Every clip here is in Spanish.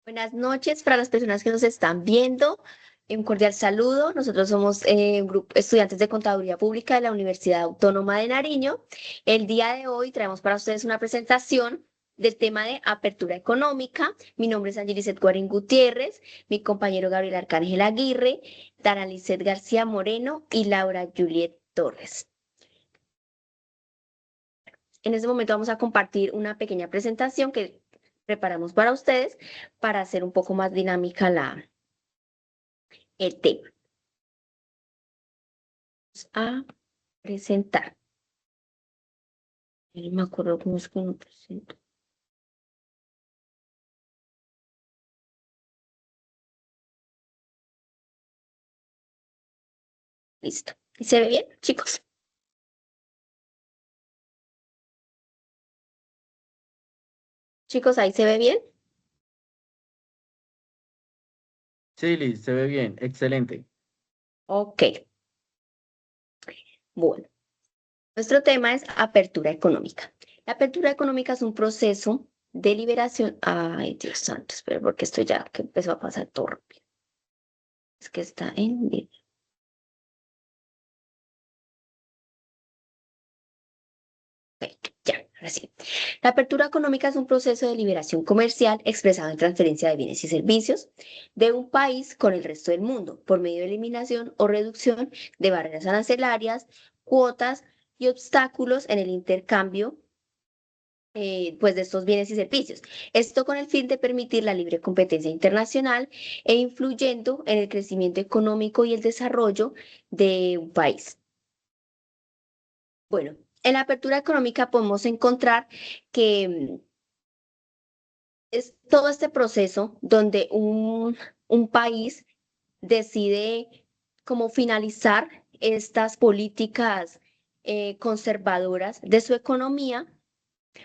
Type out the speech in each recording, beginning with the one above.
Buenas noches para las personas que nos están viendo. Un cordial saludo. Nosotros somos un grupo estudiantes de Contaduría Pública de la Universidad Autónoma de Nariño. El día de hoy traemos para ustedes una presentación del tema de apertura económica. Mi nombre es Angelicet Guarín Gutiérrez, mi compañero Gabriel Arcángel Aguirre, Dara Lizeth García Moreno y Laura Juliet Torres. En este momento vamos a compartir una pequeña presentación que preparamos para ustedes para hacer un poco más dinámica el tema. Vamos a presentar. No me acuerdo cómo es que lo presento. Listo. ¿Se ve bien, chicos? Chicos, ahí se ve bien. Sí, Liz, se ve bien, excelente. Ok. Bueno, nuestro tema es apertura económica. La apertura económica es un proceso de liberación. Ay, Dios santo, espera, porque esto ya que empezó a pasar todo rápido. Es que está en video. Ok, ya, ahora sí. La apertura económica es un proceso de liberación comercial expresado en transferencia de bienes y servicios de un país con el resto del mundo por medio de eliminación o reducción de barreras arancelarias, cuotas y obstáculos en el intercambio pues de estos bienes y servicios. Esto con el fin de permitir la libre competencia internacional e influyendo en el crecimiento económico y el desarrollo de un país. Bueno, en la apertura económica podemos encontrar que es todo este proceso donde un país decide cómo finalizar estas políticas conservadoras de su economía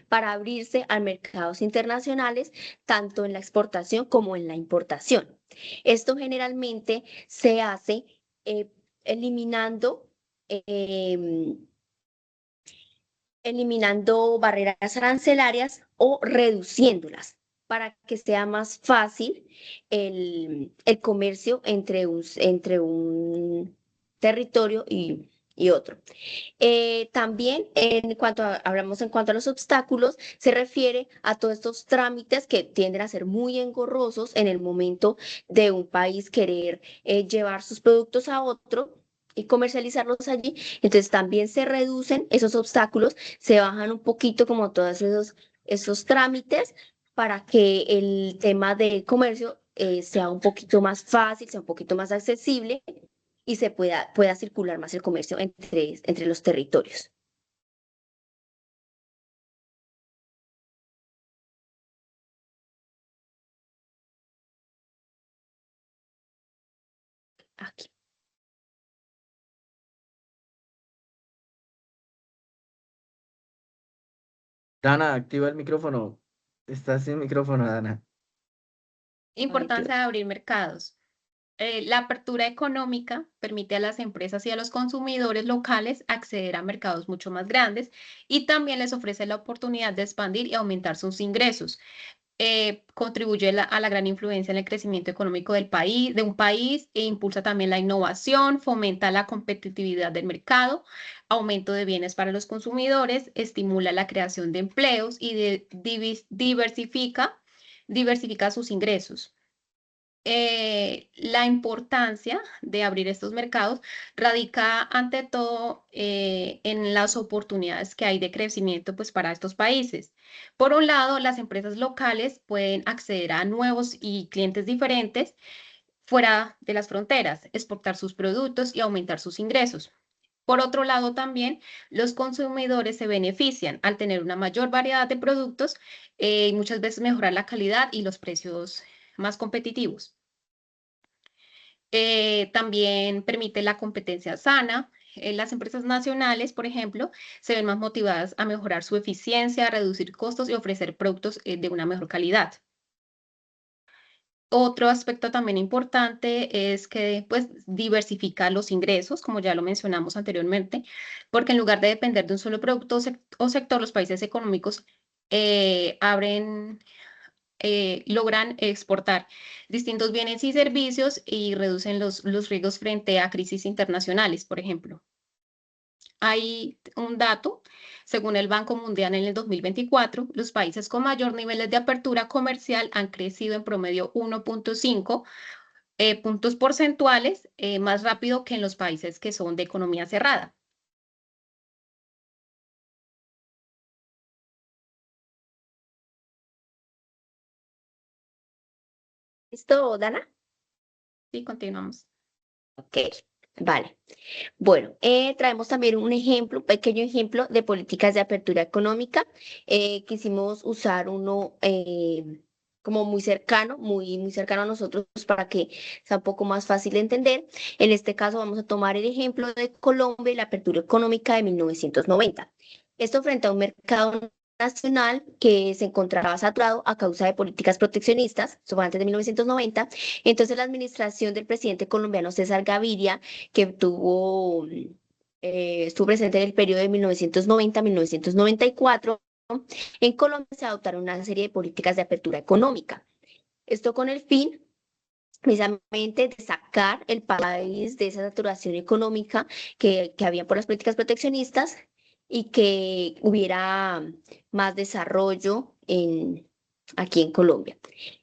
para abrirse a mercados internacionales, tanto en la exportación como en la importación. Esto generalmente se hace eh, eliminando, em, eliminando barreras arancelarias o reduciéndolas para que sea más fácil el comercio entre un territorio y otro. También hablamos en cuanto a los obstáculos, se refiere a todos estos trámites que tienden a ser muy engorrosos en el momento de un país querer llevar sus productos a otro y comercializarlos allí. Entonces también se reducen esos obstáculos, se bajan un poquito como todos esos trámites para que el tema del comercio sea un poquito más fácil, sea un poquito más accesible y pueda circular más el comercio entre los territorios. Aquí. Dana, activa el micrófono. Estás sin micrófono, Dana. Ay, Importancia de Dios. abrir mercados. La apertura económica permite a las empresas y a los consumidores locales acceder a mercados mucho más grandes y también les ofrece la oportunidad de expandir y aumentar sus ingresos. Contribuye a la gran influencia en el crecimiento económico del país, de un país e impulsa también la innovación, fomenta la competitividad del mercado, aumento de bienes para los consumidores, estimula la creación de empleos y diversifica sus ingresos. La importancia de abrir estos mercados radica ante todo en las oportunidades que hay de crecimiento pues, para estos países. Por un lado, las empresas locales pueden acceder a nuevos y clientes diferentes fuera de las fronteras, exportar sus productos y aumentar sus ingresos. Por otro lado, también los consumidores se benefician al tener una mayor variedad de productos y muchas veces mejorar la calidad y los precios más competitivos. También permite la competencia sana. Las empresas nacionales, por ejemplo, se ven más motivadas a mejorar su eficiencia, a reducir costos y ofrecer productos de una mejor calidad. Otro aspecto también importante es que pues, diversifica los ingresos, como ya lo mencionamos anteriormente, porque en lugar de depender de un solo producto o sector, los países económicos abren logran exportar distintos bienes y servicios y reducen los riesgos frente a crisis internacionales, por ejemplo. Hay un dato, según el Banco Mundial en el 2024, los países con mayor niveles de apertura comercial han crecido en promedio 1.5 puntos porcentuales más rápido que en los países que son de economía cerrada. ¿Listo, Dana? Sí, continuamos. Ok, vale. Bueno, traemos también un ejemplo, un pequeño ejemplo de políticas de apertura económica. Quisimos usar uno como muy cercano, muy cercano a nosotros para que sea un poco más fácil de entender. En este caso vamos a tomar el ejemplo de Colombia y la apertura económica de 1990. Esto frente a un mercado nacional que se encontraba saturado a causa de políticas proteccionistas, eso fue antes de 1990. Entonces la administración del presidente colombiano César Gaviria, que estuvo presente en el periodo de 1990 a 1994, en Colombia se adoptaron una serie de políticas de apertura económica. Esto con el fin precisamente de sacar el país de esa saturación económica que había por las políticas proteccionistas y que hubiera más desarrollo aquí en Colombia.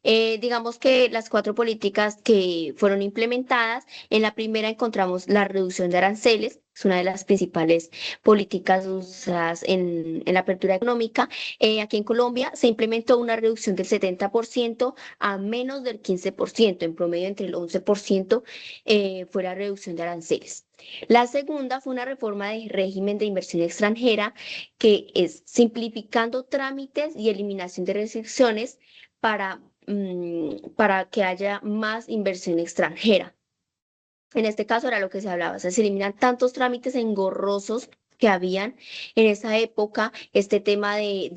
Digamos que las cuatro políticas que fueron implementadas, en la primera encontramos la reducción de aranceles, es una de las principales políticas usadas en la apertura económica. Aquí en Colombia se implementó una reducción del 70% a menos del 15%, en promedio entre el 11% fue la reducción de aranceles. La segunda fue una reforma del régimen de inversión extranjera, que es simplificando trámites y eliminación de restricciones para que haya más inversión extranjera. En este caso era lo que se hablaba, o sea, se eliminan tantos trámites engorrosos que habían en esa época, este tema de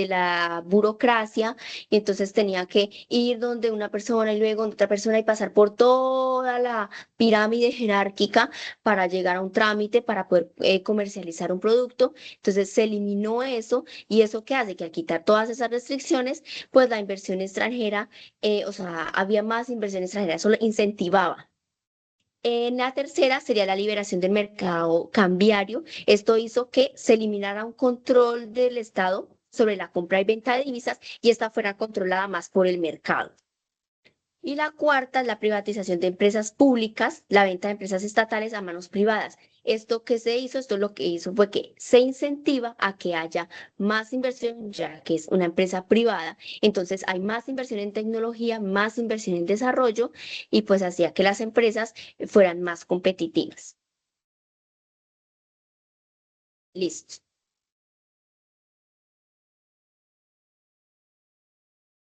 la burocracia, y entonces tenía que ir donde una persona y luego donde otra persona y pasar por toda la pirámide jerárquica para llegar a un trámite, para poder comercializar un producto. Entonces se eliminó eso, y eso que hace que al quitar todas esas restricciones, pues la inversión extranjera, o sea, había más inversión extranjera, eso lo incentivaba. En la tercera sería la liberación del mercado cambiario. Esto hizo que se eliminara un control del Estado sobre la compra y venta de divisas y esta fuera controlada más por el mercado. Y la cuarta es la privatización de empresas públicas, la venta de empresas estatales a manos privadas. Esto que se hizo, esto lo que hizo fue que se incentiva a que haya más inversión, ya que es una empresa privada. Entonces hay más inversión en tecnología, más inversión en desarrollo, y pues hacía que las empresas fueran más competitivas. Listo.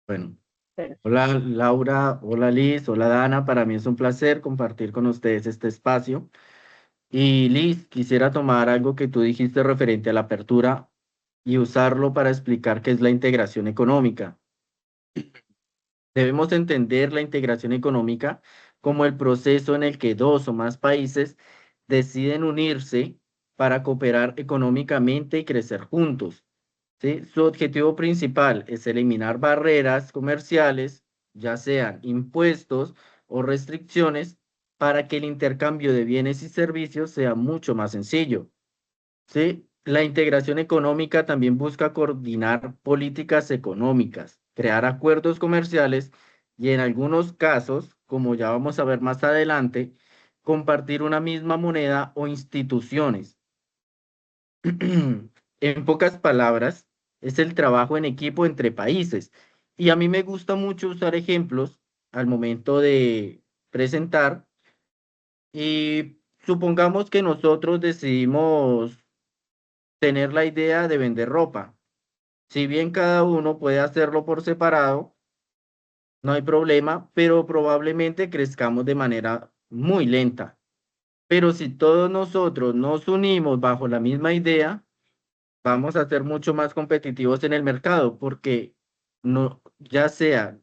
Bueno, Perfecto. hola Laura, hola Liz, hola Dana, para mí es un placer compartir con ustedes este espacio. Y Liz, quisiera tomar algo que tú dijiste referente a la apertura y usarlo para explicar qué es la integración económica. Debemos entender la integración económica como el proceso en el que dos o más países deciden unirse para cooperar económicamente y crecer juntos. ¿Sí? Su objetivo principal es eliminar barreras comerciales, ya sean impuestos o restricciones, para que el intercambio de bienes y servicios sea mucho más sencillo. ¿Sí? La integración económica también busca coordinar políticas económicas, crear acuerdos comerciales y en algunos casos, como ya vamos a ver más adelante, compartir una misma moneda o instituciones. En pocas palabras, es el trabajo en equipo entre países. Y a mí me gusta mucho usar ejemplos al momento de presentar. Y supongamos que nosotros decidimos tener la idea de vender ropa. Si bien cada uno puede hacerlo por separado, no hay problema, pero probablemente crezcamos de manera muy lenta. Pero si todos nosotros nos unimos bajo la misma idea, vamos a ser mucho más competitivos en el mercado, porque no, ya sea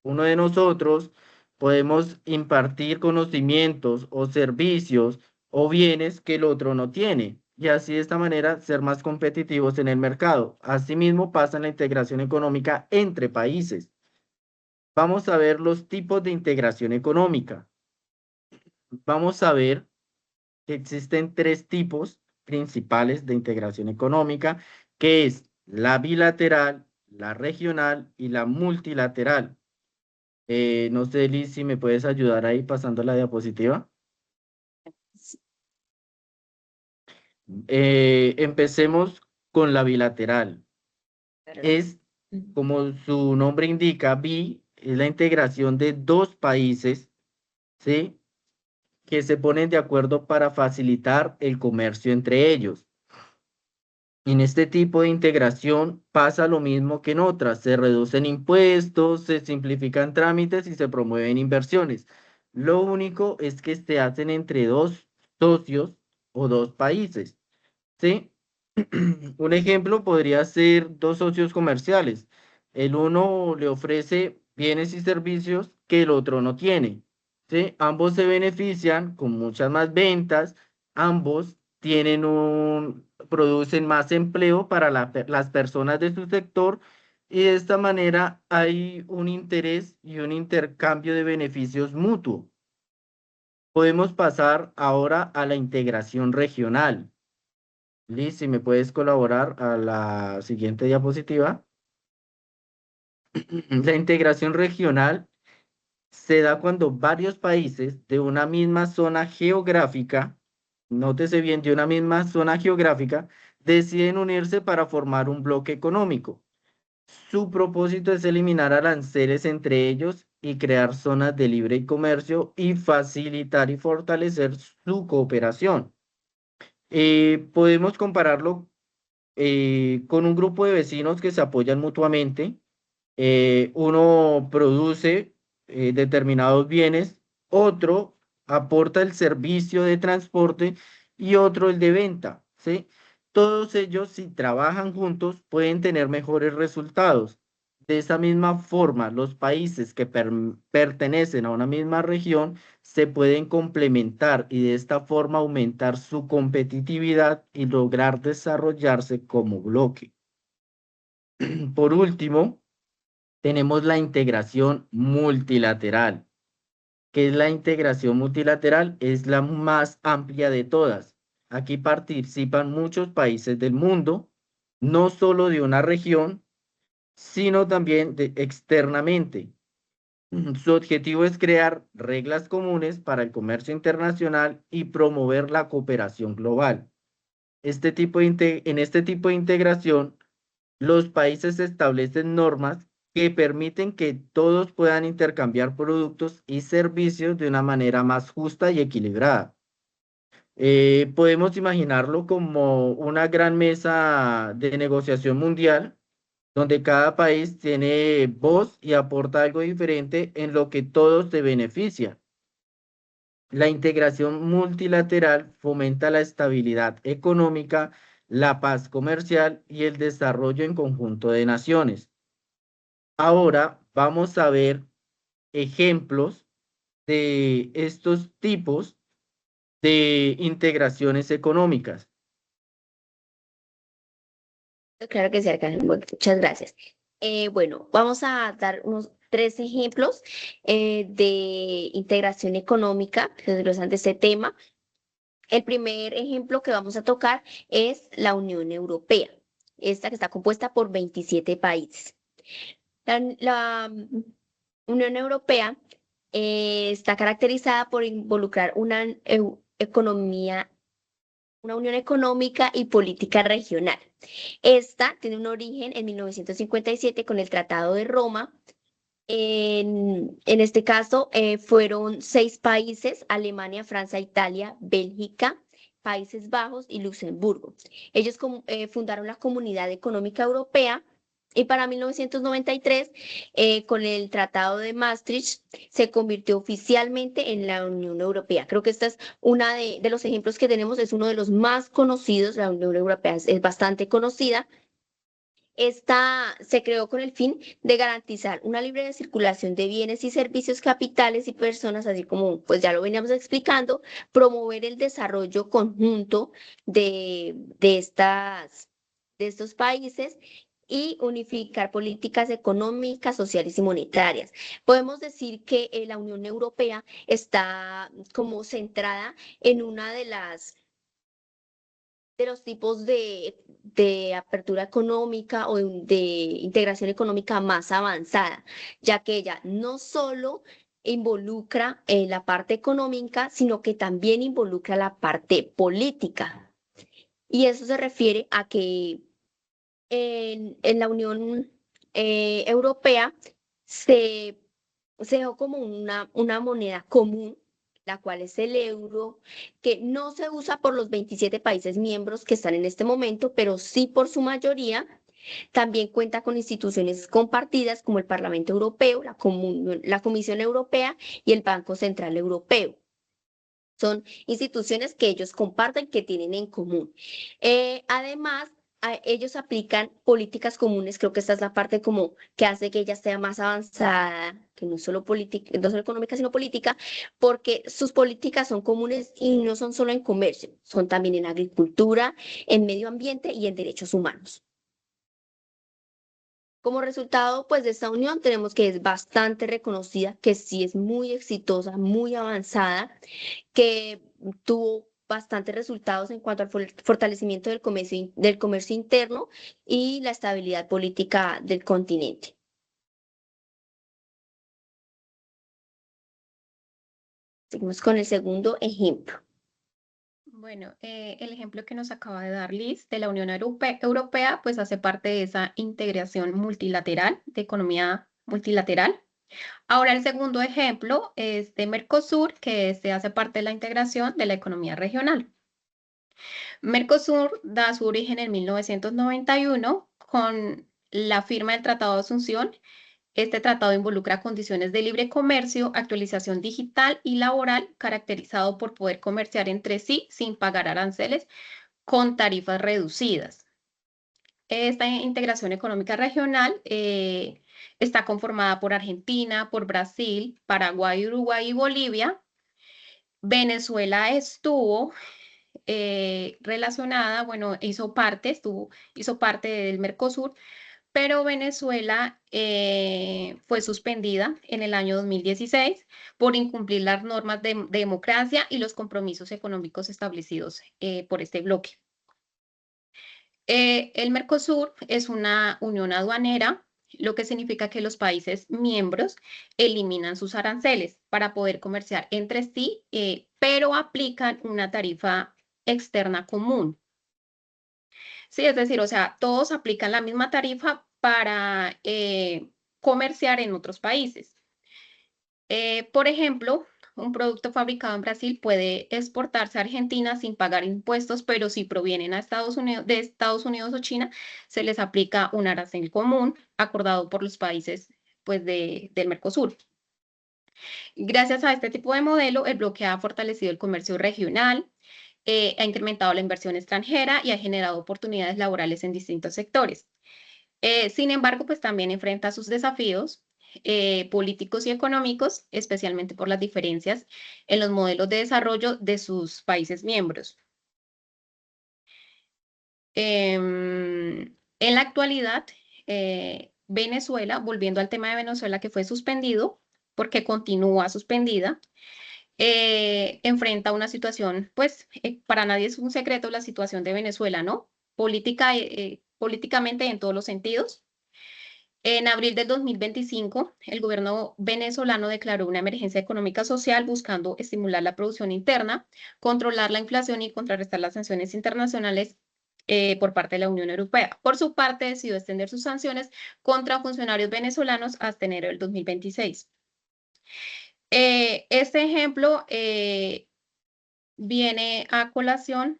uno de nosotros, podemos impartir conocimientos o servicios o bienes que el otro no tiene. y así de esta manera ser más competitivos en el mercado. Asimismo pasa en la integración económica entre países. Vamos a ver los tipos de integración económica. Vamos a ver que existen tres tipos principales de integración económica, que es la bilateral, la regional y la multilateral. No sé, Liz, si me puedes ayudar ahí pasando la diapositiva. Empecemos con la bilateral. Es, como su nombre indica, es la integración de dos países, ¿sí? Que se ponen de acuerdo para facilitar el comercio entre ellos. En este tipo de integración pasa lo mismo que en otras, se reducen impuestos, se simplifican trámites y se promueven inversiones. Lo único es que se hacen entre dos socios o dos países, ¿sí? Un ejemplo podría ser dos socios comerciales. El uno le ofrece bienes y servicios que el otro no tiene, ¿sí? Ambos se benefician con muchas más ventas, ambos producen más empleo para las personas de su sector y de esta manera hay un interés y un intercambio de beneficios mutuo. Podemos pasar ahora a la integración regional. Liz, si me puedes colaborar a la siguiente diapositiva. La integración regional se da cuando varios países de una misma zona geográfica, nótese bien, de una misma zona geográfica, deciden unirse para formar un bloque económico. Su propósito es eliminar aranceles entre ellos y crear zonas de libre comercio y facilitar y fortalecer su cooperación. Podemos compararlo con un grupo de vecinos que se apoyan mutuamente. Uno produce determinados bienes, otro aporta el servicio de transporte y otro el de venta, ¿sí? Todos ellos, si trabajan juntos, pueden tener mejores resultados. De esa misma forma, los países que pertenecen a una misma región se pueden complementar y de esta forma aumentar su competitividad y lograr desarrollarse como bloque. Por último, tenemos la integración multilateral. ¿Qué es la integración multilateral? Es la más amplia de todas. Aquí participan muchos países del mundo, no solo de una región, sino también externamente. Su objetivo es crear reglas comunes para el comercio internacional y promover la cooperación global. En este tipo de integración, los países establecen normas que permiten que todos puedan intercambiar productos y servicios de una manera más justa y equilibrada. Podemos imaginarlo como una gran mesa de negociación mundial donde cada país tiene voz y aporta algo diferente en lo que todos se benefician. La integración multilateral fomenta la estabilidad económica, la paz comercial y el desarrollo en conjunto de naciones. Ahora vamos a ver ejemplos de estos tipos de integraciones económicas. Claro que sí, Arcángel. Bueno, muchas gracias. Bueno, vamos a dar unos tres ejemplos de integración económica que desglosan de este tema. El primer ejemplo que vamos a tocar es la Unión Europea, esta que está compuesta por 27 países. La Unión Europea está caracterizada por involucrar una unión económica y política regional. Esta tiene un origen en 1957 con el Tratado de Roma. En este caso, fueron 6 países: Alemania, Francia, Italia, Bélgica, Países Bajos y Luxemburgo. Ellos fundaron la Comunidad Económica Europea y para 1993, con el Tratado de Maastricht, se convirtió oficialmente en la Unión Europea. Creo que esta es una de los ejemplos que tenemos, es uno de los más conocidos. La Unión Europea es bastante conocida. Esta se creó con el fin de garantizar una libre circulación de bienes y servicios, capitales y personas, así como pues ya lo veníamos explicando, promover el desarrollo conjunto de estos países y unificar políticas económicas, sociales y monetarias. Podemos decir que la Unión Europea está como centrada en una de los tipos de apertura económica o de integración económica más avanzada, ya que ella no solo involucra la parte económica, sino que también involucra la parte política. Y eso se refiere a que en la Unión Europea se, se dejó como una moneda común, la cual es el euro, que no se usa por los 27 países miembros que están en este momento, pero sí por su mayoría. También cuenta con instituciones compartidas como el Parlamento Europeo, la Comisión Europea y el Banco Central Europeo. Son instituciones que ellos comparten, que tienen en común. Además, ellos aplican políticas comunes, creo que esta es la parte como que hace que ella sea más avanzada, que no solo política, no solo económica, sino política, porque sus políticas son comunes y no son solo en comercio, son también en agricultura, en medio ambiente y en derechos humanos. Como resultado, pues, de esta unión tenemos que es bastante reconocida, que sí es muy exitosa, muy avanzada, que tuvo bastantes resultados en cuanto al fortalecimiento del comercio interno y la estabilidad política del continente. Seguimos con el segundo ejemplo. Bueno, el ejemplo que nos acaba de dar Liz de la Unión Europea, pues hace parte de esa integración multilateral, de economía multilateral. Ahora el segundo ejemplo es de Mercosur, que este hace parte de la integración de la economía regional. Mercosur da su origen en 1991 con la firma del Tratado de Asunción. Este tratado involucra condiciones de libre comercio, actualización digital y laboral, caracterizado por poder comerciar entre sí sin pagar aranceles con tarifas reducidas. Esta integración económica regional está conformada por Argentina, por Brasil, Paraguay, Uruguay y Bolivia. Venezuela estuvo relacionada, bueno, hizo parte del Mercosur, pero Venezuela fue suspendida en el año 2016 por incumplir las normas de democracia y los compromisos económicos establecidos por este bloque. El Mercosur es una unión aduanera, lo que significa que los países miembros eliminan sus aranceles para poder comerciar entre sí, pero aplican una tarifa externa común. Sí, es decir, o sea, todos aplican la misma tarifa para comerciar en otros países. Por ejemplo, un producto fabricado en Brasil puede exportarse a Argentina sin pagar impuestos, pero si provienen de Estados Unidos o China, se les aplica un arancel común acordado por los países pues, del Mercosur. Gracias a este tipo de modelo, el bloque ha fortalecido el comercio regional, ha incrementado la inversión extranjera y ha generado oportunidades laborales en distintos sectores. Sin embargo, pues también enfrenta sus desafíos políticos y económicos, especialmente por las diferencias en los modelos de desarrollo de sus países miembros. En la actualidad, Venezuela, volviendo al tema de Venezuela que fue suspendido, porque continúa suspendida, enfrenta una situación, pues para nadie es un secreto la situación de Venezuela, ¿no? Políticamente en todos los sentidos. En abril del 2025, el gobierno venezolano declaró una emergencia económica social buscando estimular la producción interna, controlar la inflación y contrarrestar las sanciones internacionales por parte de la Unión Europea. Por su parte, decidió extender sus sanciones contra funcionarios venezolanos hasta enero del 2026. Este ejemplo viene a colación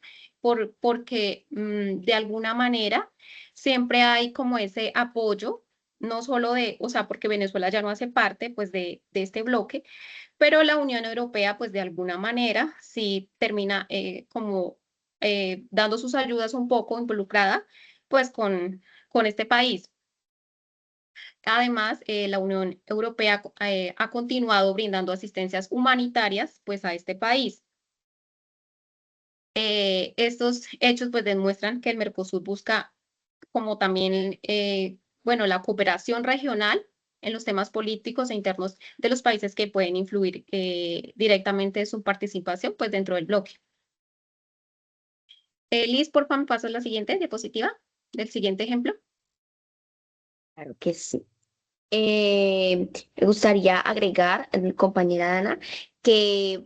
porque de alguna manera siempre hay como ese apoyo, no solo o sea, porque Venezuela ya no hace parte pues de este bloque, pero la Unión Europea pues de alguna manera sí termina como dando sus ayudas un poco involucrada pues con con este país. Además, la Unión Europea ha continuado brindando asistencias humanitarias pues, a este país. Estos hechos pues, demuestran que el Mercosur busca como también bueno, la cooperación regional en los temas políticos e internos de los países que pueden influir directamente su participación pues, dentro del bloque. Liz, por favor, me pasas la siguiente diapositiva del siguiente ejemplo. Claro que sí. Me gustaría agregar, compañera Ana, que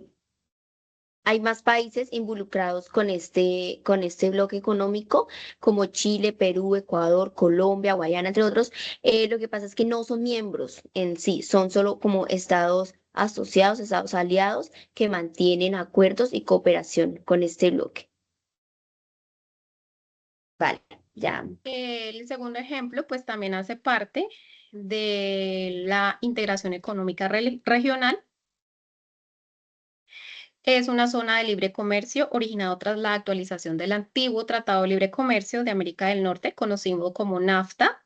hay más países involucrados con este bloque económico, como Chile, Perú, Ecuador, Colombia, Guayana, entre otros. Lo que pasa es que no son miembros en sí, son solo como estados asociados, estados aliados que mantienen acuerdos y cooperación con este bloque. Vale, ya. El segundo ejemplo, pues también hace parte de la integración económica regional. Es una zona de libre comercio originado tras la actualización del antiguo Tratado de Libre Comercio de América del Norte, conocido como NAFTA,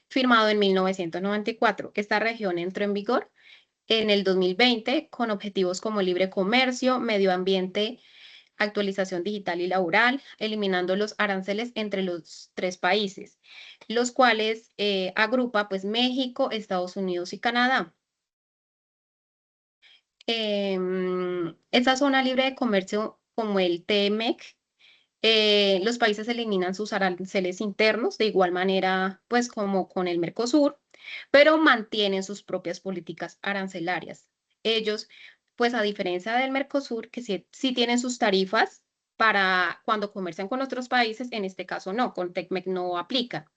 firmado en 1994. Esta región entró en vigor en el 2020 con objetivos como libre comercio, medio ambiente, actualización digital y laboral, eliminando los aranceles entre los tres países, los cuales agrupa pues México, Estados Unidos y Canadá. Esa zona libre de comercio como el TMEC, los países eliminan sus aranceles internos de igual manera pues como con el Mercosur, pero mantienen sus propias políticas arancelarias. Ellos, pues a diferencia del Mercosur, que sí tienen sus tarifas para cuando comercian con otros países, en este caso no, con TECMEC no aplica.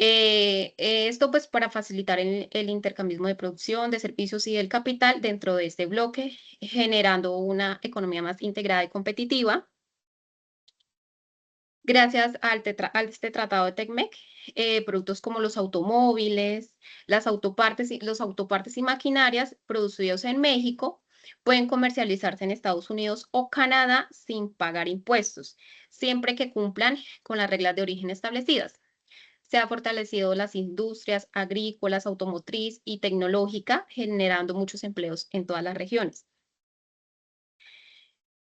Esto pues para facilitar el intercambismo de producción, de servicios y del capital dentro de este bloque, generando una economía más integrada y competitiva. Gracias a este tratado de TECMEC, productos como los automóviles, los autopartes y maquinarias producidos en México pueden comercializarse en Estados Unidos o Canadá sin pagar impuestos, siempre que cumplan con las reglas de origen establecidas. Se ha fortalecido las industrias agrícolas, automotriz y tecnológica, generando muchos empleos en todas las regiones.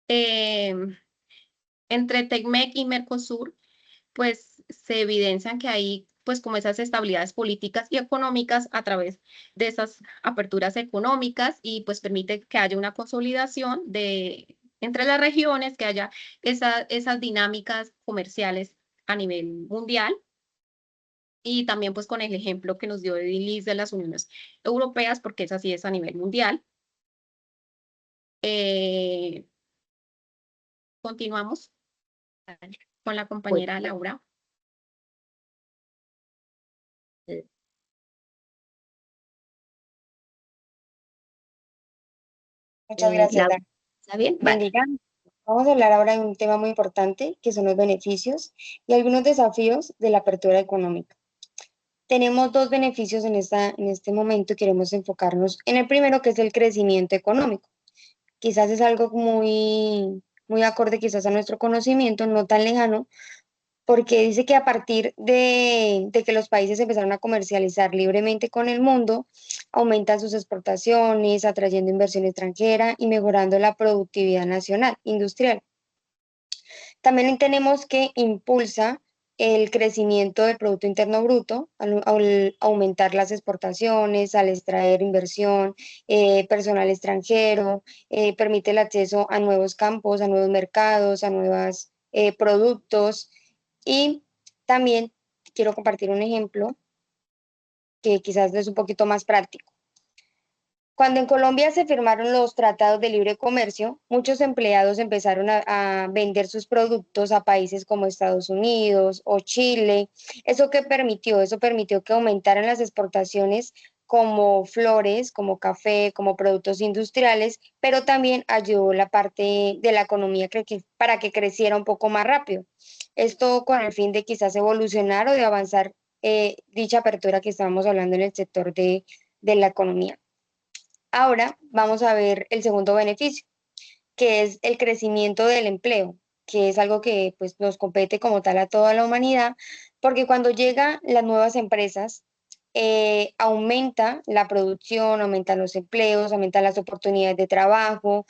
Entre TECMEC y Mercosur, pues se evidencian que hay pues como esas estabilidades políticas y económicas a través de esas aperturas económicas y pues permite que haya una consolidación entre las regiones, que haya esas dinámicas comerciales a nivel mundial. Y también pues con el ejemplo que nos dio Liz de las uniones europeas, porque esa sí es a nivel mundial. Continuamos con la compañera Laura. Muchas gracias, Laura, Dani. ¿está bien? Vale. Bendiga. Vamos a hablar ahora de un tema muy importante, que son los beneficios y algunos desafíos de la apertura económica. Tenemos dos beneficios en este momento y queremos enfocarnos en el primero, que es el crecimiento económico. Quizás es algo muy acorde quizás a nuestro conocimiento, no tan lejano, porque dice que a partir de que los países empezaron a comercializar libremente con el mundo, aumentan sus exportaciones, atrayendo inversión extranjera y mejorando la productividad nacional, industrial. También tenemos que impulsa el crecimiento del Producto Interno Bruto al aumentar las exportaciones, al extraer inversión, personal extranjero, permite el acceso a nuevos campos, a nuevos mercados, a nuevos productos. Y también quiero compartir un ejemplo que quizás es un poquito más práctico. Cuando en Colombia se firmaron los tratados de libre comercio, muchos empleados empezaron a vender sus productos a países como Estados Unidos o Chile. ¿Eso qué permitió? Eso permitió que aumentaran las exportaciones como flores, como café, como productos industriales, pero también ayudó la parte de la economía para que creciera un poco más rápido. Esto con el fin de quizás evolucionar o de avanzar dicha apertura que estábamos hablando en el sector de la economía. Ahora vamos a ver el segundo beneficio, que es el crecimiento del empleo, que es algo que pues, nos compete como tal a toda la humanidad, porque cuando llegan las nuevas empresas, aumenta la producción, aumentan los empleos, aumentan las oportunidades de trabajo,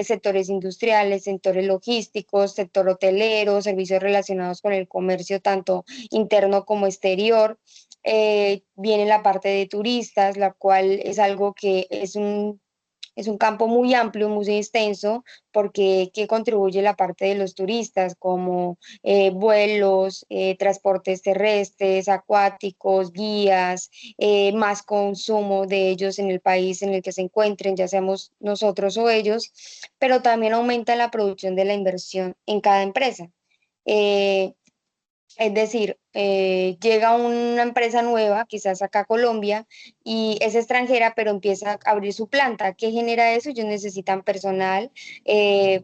sectores industriales, sectores logísticos, sector hotelero, servicios relacionados con el comercio tanto interno como exterior. Viene la parte de turistas, la cual es algo que es un campo muy amplio, muy extenso, porque que contribuye la parte de los turistas, como vuelos, transportes terrestres, acuáticos, guías, más consumo de ellos en el país en el que se encuentren, ya seamos nosotros o ellos, pero también aumenta la producción de la inversión en cada empresa. Eh, es decir, llega una empresa nueva, quizás acá a Colombia, y es extranjera, pero empieza a abrir su planta. ¿Qué genera eso? Ellos necesitan personal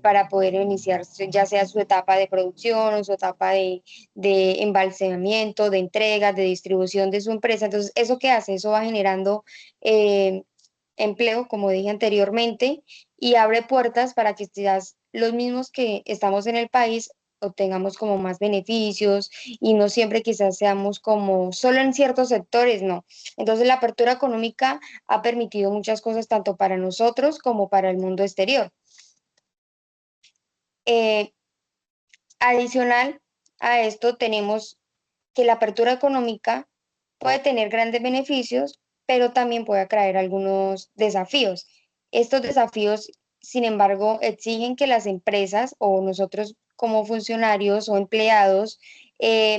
para poder iniciar ya sea su etapa de producción o su etapa de embalsamiento, de entrega, de distribución de su empresa. Entonces, ¿eso qué hace? Eso va generando empleo, como dije anteriormente, y abre puertas para que quizás los mismos que estamos en el país obtengamos como más beneficios y no siempre quizás seamos como solo en ciertos sectores, no. Entonces la apertura económica ha permitido muchas cosas tanto para nosotros como para el mundo exterior. Eh, Adicional a esto tenemos que la apertura económica puede tener grandes beneficios, pero también puede atraer algunos desafíos. Estos desafíos, sin embargo, exigen que las empresas o nosotros como funcionarios o empleados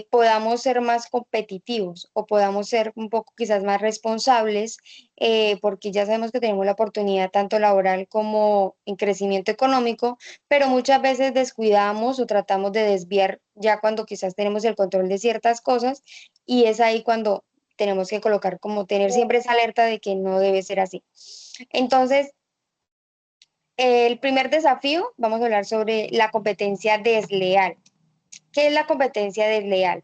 podamos ser más competitivos o podamos ser un poco quizás más responsables, porque ya sabemos que tenemos la oportunidad tanto laboral como en crecimiento económico, pero muchas veces descuidamos o tratamos de desviar ya cuando quizás tenemos el control de ciertas cosas y es ahí cuando tenemos que colocar como tener siempre esa alerta de que no debe ser así. Entonces, el primer desafío, vamos a hablar sobre la competencia desleal. ¿Qué es la competencia desleal?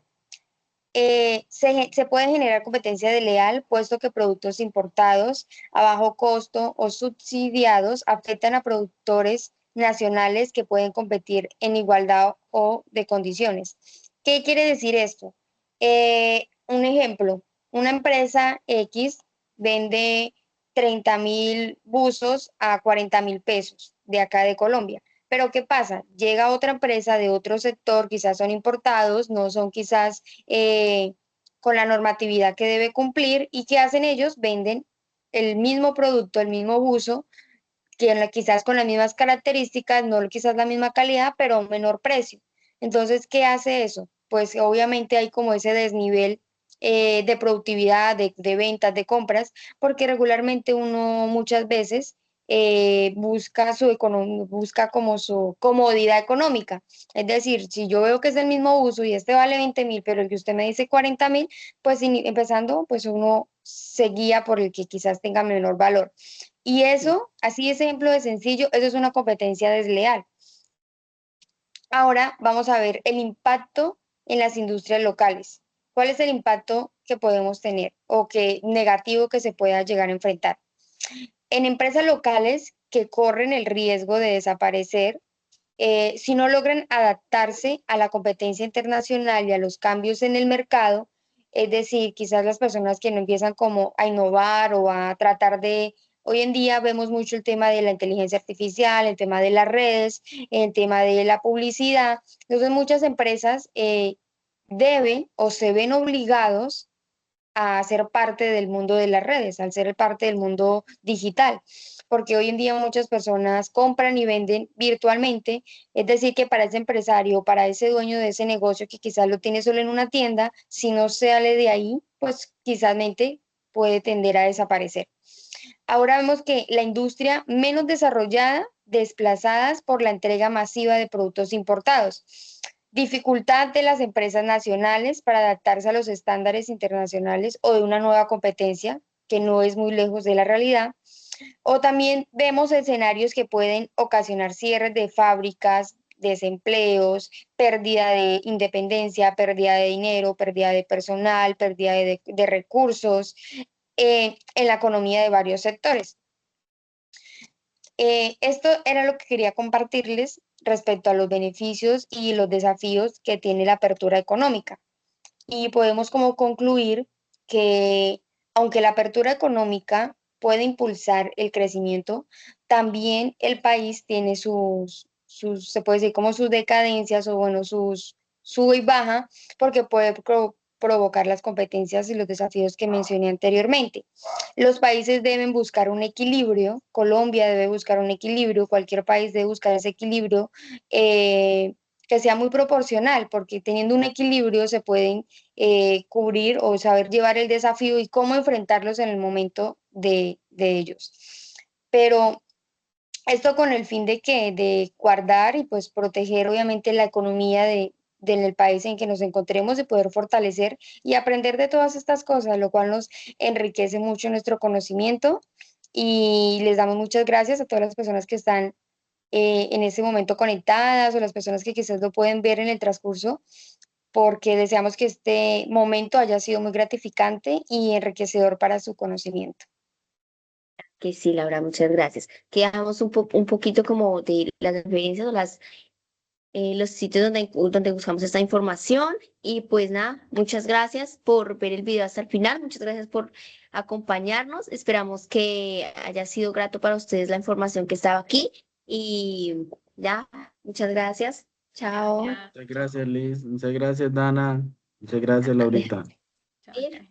Se puede generar competencia desleal puesto que productos importados a bajo costo o subsidiados afectan a productores nacionales que pueden competir en igualdad o de condiciones. ¿Qué quiere decir esto? Un ejemplo, una empresa X vende 30.000 buzos a 40.000 pesos de acá de Colombia. Pero ¿qué pasa? Llega otra empresa de otro sector, quizás son importados, no son quizás con la normatividad que debe cumplir. ¿Y qué hacen ellos? Venden el mismo producto, el mismo buzo, que quizás con las mismas características, no quizás la misma calidad, pero a un menor precio. Entonces, ¿qué hace eso? Pues obviamente hay como ese desnivel de productividad, de ventas, de compras, porque regularmente uno muchas veces busca como su comodidad económica. Es decir, si yo veo que es el mismo uso y este vale 20.000, pero el que usted me dice 40.000, pues empezando, pues uno se guía por el que quizás tenga menor valor. Y eso, así ese ejemplo de sencillo, eso es una competencia desleal. Ahora vamos a ver el impacto en las industrias locales. ¿Cuál es el impacto que podemos tener o que negativo que se pueda llegar a enfrentar? En empresas locales que corren el riesgo de desaparecer, si no logran adaptarse a la competencia internacional y a los cambios en el mercado, es decir, quizás las personas que no empiezan como a innovar o a tratar de, hoy en día vemos mucho el tema de la inteligencia artificial, el tema de las redes, el tema de la publicidad, entonces muchas empresas deben o se ven obligados a ser parte del mundo de las redes, al ser parte del mundo digital, porque hoy en día muchas personas compran y venden virtualmente, es decir, que para ese empresario, para ese dueño de ese negocio que quizás lo tiene solo en una tienda, si no sale de ahí, pues quizás puede tender a desaparecer. Ahora vemos que la industria menos desarrollada, desplazadas por la entrega masiva de productos importados. Dificultad de las empresas nacionales para adaptarse a los estándares internacionales o de una nueva competencia que no es muy lejos de la realidad. O también vemos escenarios que pueden ocasionar cierres de fábricas, desempleos, pérdida de independencia, pérdida de dinero, pérdida de personal, pérdida de recursos en la economía de varios sectores. Esto era lo que quería compartirles respecto a los beneficios y los desafíos que tiene la apertura económica. Y podemos como concluir que aunque la apertura económica puede impulsar el crecimiento, también el país tiene se puede decir como sus decadencias o bueno, sus sube y baja, porque puede provocar las competencias y los desafíos que mencioné anteriormente. Los países deben buscar un equilibrio, Colombia debe buscar un equilibrio, cualquier país debe buscar ese equilibrio que sea muy proporcional, porque teniendo un equilibrio se pueden cubrir o saber llevar el desafío y cómo enfrentarlos en el momento de ellos. Pero esto con el fin de que de guardar y pues proteger obviamente la economía del país en que nos encontremos, de poder fortalecer y aprender de todas estas cosas, lo cual nos enriquece mucho nuestro conocimiento y les damos muchas gracias a todas las personas que están en ese momento conectadas o las personas que quizás lo pueden ver en el transcurso, porque deseamos que este momento haya sido muy gratificante y enriquecedor para su conocimiento. Que sí, Laura, muchas gracias. Quedamos un poquito como de las referencias o los sitios donde buscamos esta información. Y pues nada, muchas gracias por ver el video hasta el final. Muchas gracias por acompañarnos. Esperamos que haya sido grato para ustedes la información que estaba aquí. Y ya, muchas gracias. Chao. Gracias. Muchas gracias, Liz. Muchas gracias, Dana. Muchas gracias, Laurita. Chao, chao.